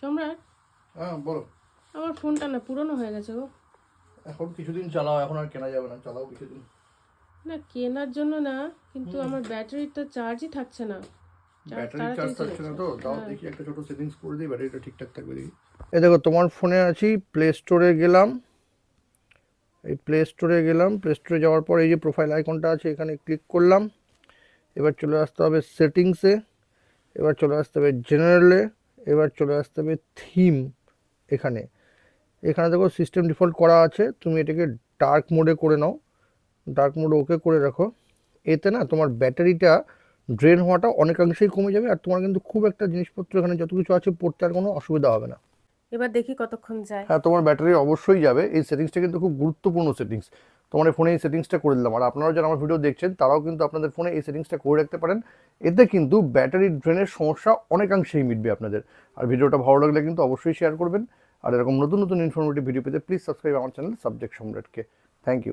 সম্রাট, হ্যাঁ বলো। আমার ফোনটা না পুরনো হয়ে গেছে গো। এখন কিছুদিন চালাও, এখন আর কেনা যাবে না, চালাও কিছুদিন। না কেনার জন্য না, কিন্তু আমার ব্যাটারির তো চার্জই থাকছে না। ব্যাটারি চার্জ তাড়াতাড়ি চলে থাকছে না যাচ্ছে। তো, দাও হ্যাঁ। দেখি একটা ছোট সেটিংস করে দিই, ব্যাটারিটা ঠিকঠাক থাকবে দেখি। এই দেখো তোমার ফোনে আছি, প্লে স্টোরে গেলাম। এই প্লে স্টোরে গেলাম, প্লে স্টোরে যাওয়ার পর এই যে প্রোফাইল আইকনটা আছে এখানে ক্লিক করলাম। এবার চলে আসতে হবে সেটিংসে, এবার চলে আসতে হবে জেনারেলে, এবার চলে আসতে হবে থিম। এখানে এখানে দেখো সিস্টেম ডিফল্ট করা আছে, তুমি এটাকে ডার্ক মোডে করে নাও। ডার্ক মোড ওকে করে রাখো। এতে না তোমার ব্যাটারিটা ড্রেন হওয়াটা অনেকাংশেই কমে যাবে, আর তোমার কিন্তু খুব একটা জিনিসপত্র এখানে যত কিছু আছে পড়তে আর কোনো অসুবিধা হবে না। এবার দেখি কতক্ষণ যায়। হ্যাঁ, তোমার ব্যাটারি অবশ্যই যাবে। এই সেটিংসটা কিন্তু খুব গুরুত্বপূর্ণ সেটিংস। তোমার এই ফোনে এই সেটিংসটা করে দিলাম, আর আপনারাও যারা আমার ভিডিও দেখছেন তারাও কিন্তু আপনাদের ফোনে এই সেটিংসটা করে রাখতে পারেন। এতে কিন্তু ব্যাটারি ড্রেনের সমস্যা অনেকাংশেই মিটবে আপনাদের। আর ভিডিওটা ভালো লাগলে কিন্তু অবশ্যই শেয়ার করবেন। আর এরকম নতুন নতুন ইনফরমেটিভ ভিডিও পেতে প্লিজ সাবস্ক্রাইব আমার চ্যানেল সাবজেক্ট সম্রাটকে। Thank you.